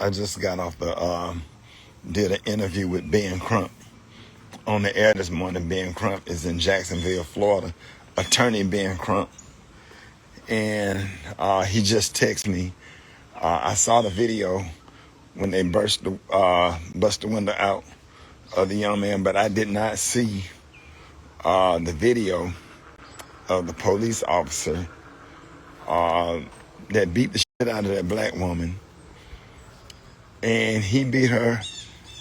I just got off did an interview with Ben Crump on the air this morning. Ben Crump is in Jacksonville, Florida. Attorney Ben Crump. And he just texted me. I saw the video when they bust the window out of the young man, but I did not see the video of the police officer that beat the shit out of that black woman. And he beat her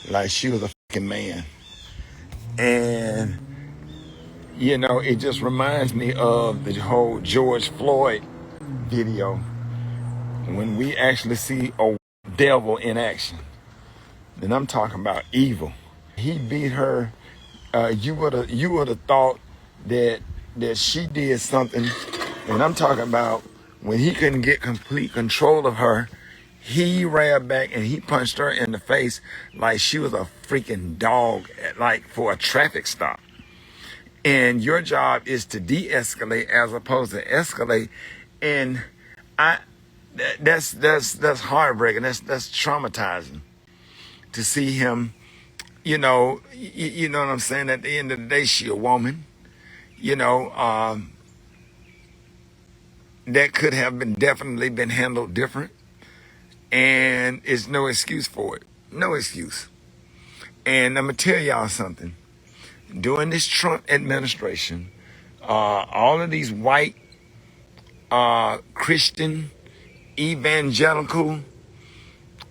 like she was a fucking man. And, you know, it just reminds me of the whole George Floyd video when we actually see a devil in action. And I'm talking about evil. He beat her. You would have thought that she did something. And I'm talking about when he couldn't get complete control of her, he ran back and he punched her in the face like she was a freaking dog, like for a traffic stop. And your job is to de-escalate as opposed to escalate. And that's heartbreaking. That's traumatizing to see him. You know what I'm saying? At the end of the day, she a woman. You know, that could have definitely been handled different. And it's no excuse for it. No excuse. And I'm going to tell y'all something. During this Trump administration, all of these white, Christian, evangelical,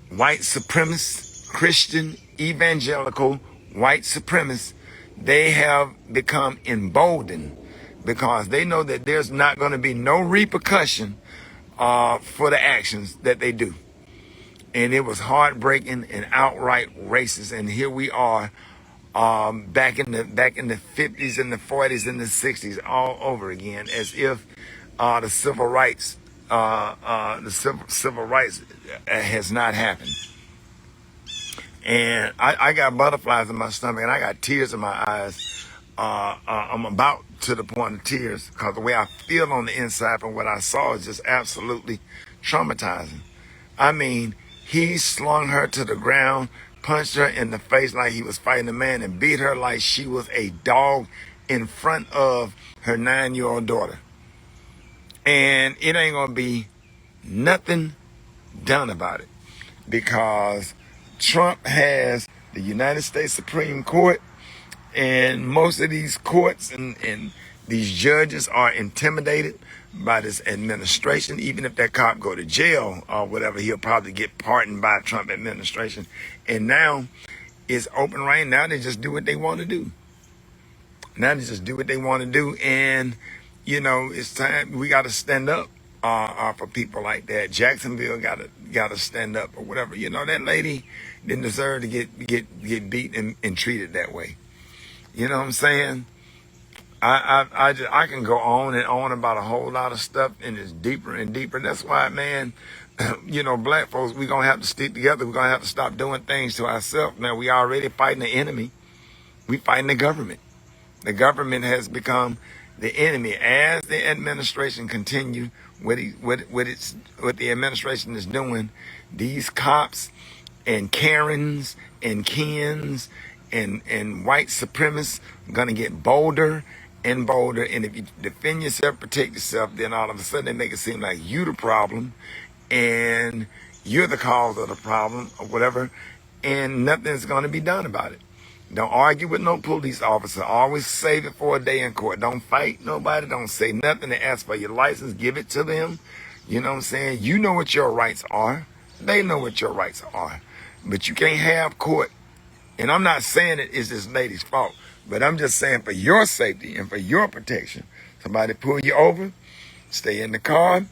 white supremacists, Christian, evangelical, white supremacists, they have become emboldened because they know that there's not going to be no repercussion for the actions that they do. And it was heartbreaking and outright racist. And here we are, back in the 50s and the 40s and the 60s, all over again, as if the civil rights has not happened. And I got butterflies in my stomach and I got tears in my eyes. I'm about to the point of tears because the way I feel on the inside from what I saw is just absolutely traumatizing. I mean, he slung her to the ground, punched her in the face like he was fighting a man, and beat her like she was a dog in front of her 9-year-old daughter. And it ain't going to be nothing done about it because Trump has the United States Supreme Court, and most of these courts and these judges are intimidated by this administration. Even if that cop go to jail or whatever, he'll probably get pardoned by Trump administration. And now it's open right now. They just do what they want to do. Now they just do what they want to do. And, you know, it's time. We got to stand up for people like that. Jacksonville got to stand up or whatever. You know, that lady didn't deserve to get beat and treated that way. You know what I'm saying? I can go on and on about a whole lot of stuff, and it's deeper and deeper. That's why, man, you know, black folks, we're going to have to stick together. We're going to have to stop doing things to ourselves. Now, we already fighting the enemy. We fighting the government. The government has become the enemy. As the administration continue what the administration is doing, these cops and Karens and Kens and white supremacists are going to get bolder and bolder. And if you defend yourself, protect yourself, then all of a sudden they make it seem like you the problem and you're the cause of the problem or whatever, and nothing's going to be done about it. Don't argue with no police officer. Always save it for a day in court. Don't fight nobody. Don't say nothing. They ask for your license. Give it to them. You know what I'm saying? You know what your rights are. They know what your rights are. But you can't have court. And I'm not saying it is this lady's fault, but I'm just saying for your safety and for your protection, somebody pull you over, stay in the car,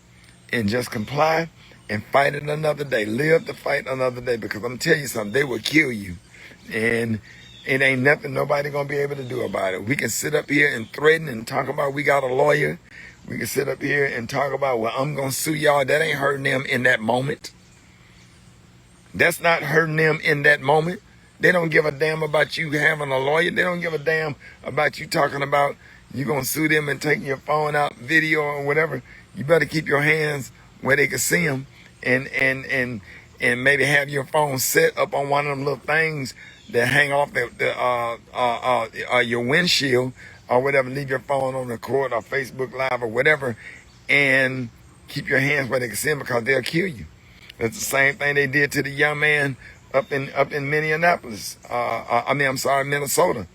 and just comply and fight it another day. Live to fight another day, because I'm telling you something, they will kill you. And it ain't nothing nobody gonna be able to do about it. We can sit up here and threaten and talk about we got a lawyer. We can sit up here and talk about, well, I'm gonna sue y'all. That ain't hurting them in that moment. That's not hurting them in that moment. They don't give a damn about you having a lawyer. They don't give a damn about you talking about you gonna sue them and taking your phone out, video or whatever. You better keep your hands where they can see them, and and maybe have your phone set up on one of them little things that hang off your windshield or whatever. Leave your phone on record or Facebook Live or whatever, and keep your hands where they can see them, because they'll kill you. That's the same thing they did to the young man up in Minneapolis. Minnesota.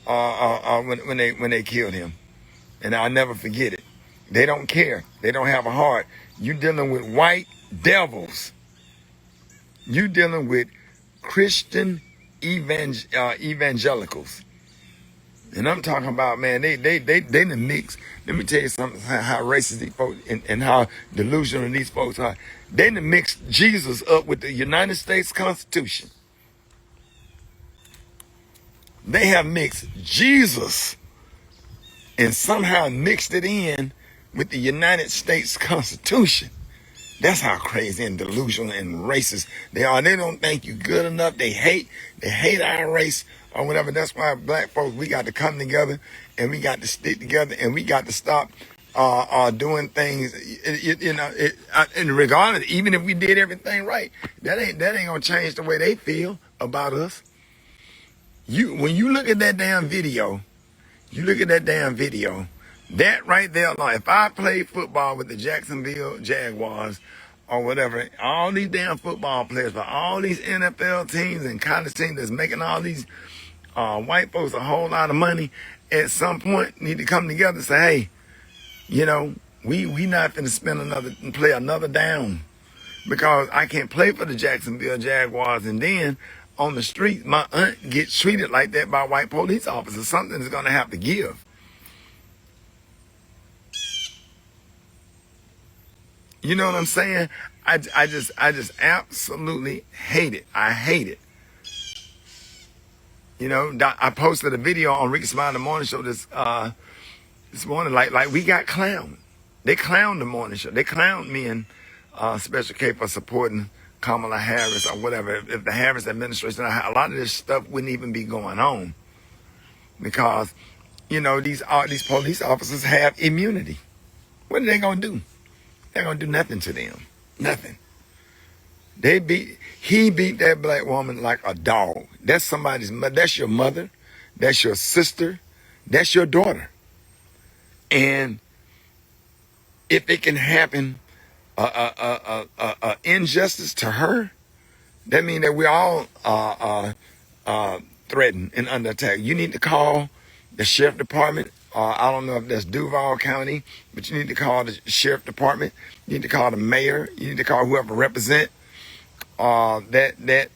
When they killed him, and I'll never forget it. They don't care. They don't have a heart. You dealing with white devils. You dealing with Christian evangelicals. And I'm talking about, man, they in the mix. Let me tell you something, how racist these folks and how delusional these folks are. They in the mix Jesus up with the United States Constitution. They have mixed Jesus and somehow mixed it in with the United States Constitution. That's how crazy and delusional and racist they are. They don't think you good enough. They hate our race or whatever. That's why black folks, we got to come together and we got to stick together and we got to stop doing things. And regardless, even if we did everything right, that ain't gonna change the way they feel about us. When you look at that damn video, that right there, like if I played football with the Jacksonville Jaguars or whatever, all these damn football players for all these NFL teams and college teams that's making all these white folks a whole lot of money, at some point need to come together and say, hey, we not finna play another down, because I can't play for the Jacksonville Jaguars and then on the street my aunt gets treated like that by white police officers. Something's gonna have to give. You know what I'm saying? I just absolutely hate it. I hate it. I posted a video on Rickey Smiley Morning Show this morning. Like we got clowned. They clowned the morning show. They clowned me and Special K for supporting Kamala Harris or whatever. If the Harris administration, a lot of this stuff wouldn't even be going on, because these police officers have immunity. What are they gonna do? They're gonna do nothing to them. Nothing. He beat that black woman like a dog. That's somebody's mother. That's your mother. That's your sister. That's your daughter. And if it can happen, injustice to her, that means that we're all threatened and under attack. You need to call the sheriff department. I don't know if that's Duval County, but you need to call the sheriff department. You need to call the mayor. You need to call whoever represents that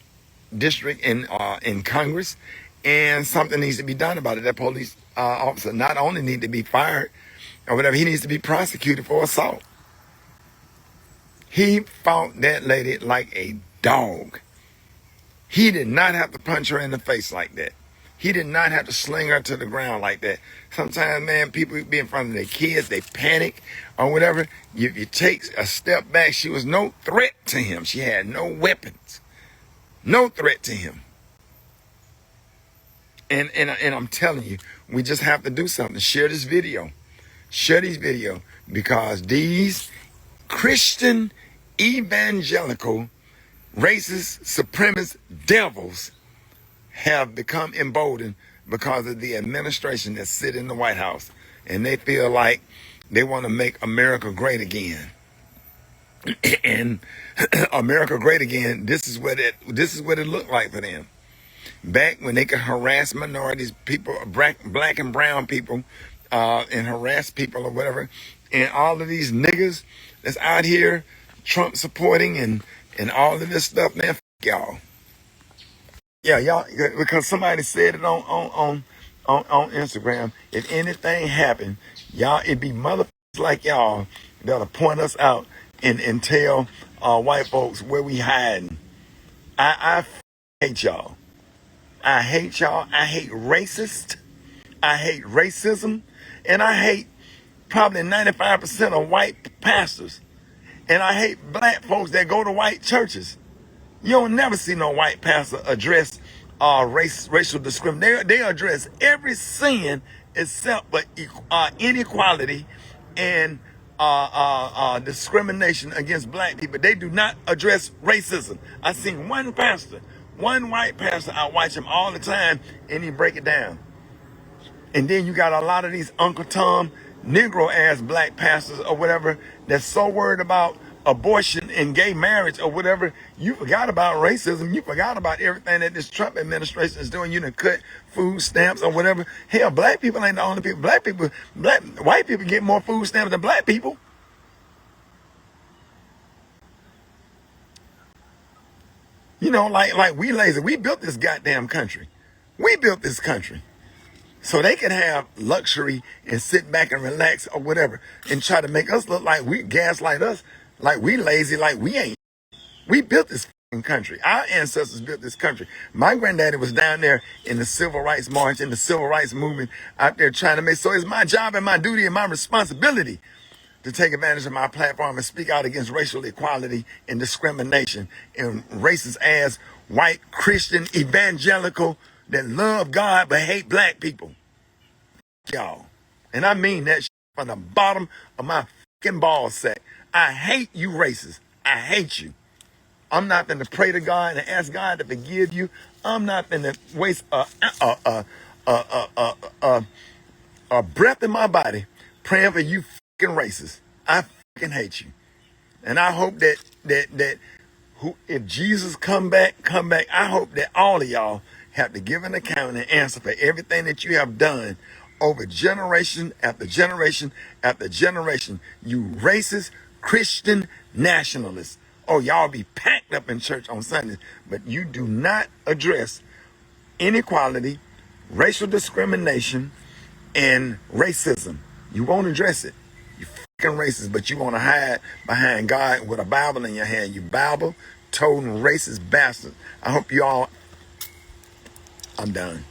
district in Congress, and something needs to be done about it. That police officer not only need to be fired or whatever, he needs to be prosecuted for assault. He fought that lady like a dog. He did not have to punch her in the face like that. He did not have to sling her to the ground like that. Sometimes, man, people be in front of their kids, they panic or whatever. If you take a step back, she was no threat to him. She had no weapons. No threat to him. And I'm telling you, we just have to do something. Share this video. Share this video, because these Christian evangelical racist supremacist devils have become emboldened because of the administration that sit in the White House, and they feel like they want to make America great again. And America great again, this is what it looked like for them. Back when they could harass minorities, people, black and brown people, and harass people or whatever, and all of these niggas that's out here Trump supporting and all of this stuff, man, y'all. Yeah, y'all, because somebody said it on Instagram. If anything happened, y'all, it'd be motherfuckers like y'all that'll point us out and tell white folks where we hiding. I hate y'all. I hate y'all. I hate racist. I hate racism. And I hate probably 95% of white pastors. And I hate black folks that go to white churches. You'll never see no white pastor address racial discrimination. They address every sin except for inequality and discrimination against black people. They do not address racism. I seen one pastor, one white pastor, I watch him all the time, and he break it down. And then you got a lot of these Uncle Tom, Negro ass black pastors or whatever that's so worried about abortion and gay marriage or whatever. You forgot about racism. You forgot about everything that this Trump administration is doing. You done cut food stamps or whatever. Hell, black people ain't the only people. White people get more food stamps than black people. You know, like we lazy. We built this goddamn country. We built this country. So they can have luxury and sit back and relax or whatever and try to make us look like we gaslight us, like we lazy, like we ain't. We built this fucking country. Our ancestors built this country. My granddaddy was down there in the civil rights march, in the civil rights movement, out there trying to make, so it's my job and my duty and my responsibility to take advantage of my platform and speak out against racial equality and discrimination and racist ass white Christian evangelical that love God but hate black people. Y'all. And I mean that shit from the bottom of my fucking ball sack. I hate you racists. I hate you. I'm not going to pray to God and ask God to forgive you. I'm not going to waste a breath in my body praying for you fucking racists. I fucking hate you. And I hope that if Jesus come back, I hope that all of y'all have to give an account and answer for everything that you have done over generation after generation after generation. You racist Christian nationalists. Oh, y'all be packed up in church on Sundays, but you do not address inequality, racial discrimination, and racism. You won't address it. You fucking racist, but you want to hide behind God with a Bible in your hand. You Bible toting racist bastard. I hope you all. I'm done.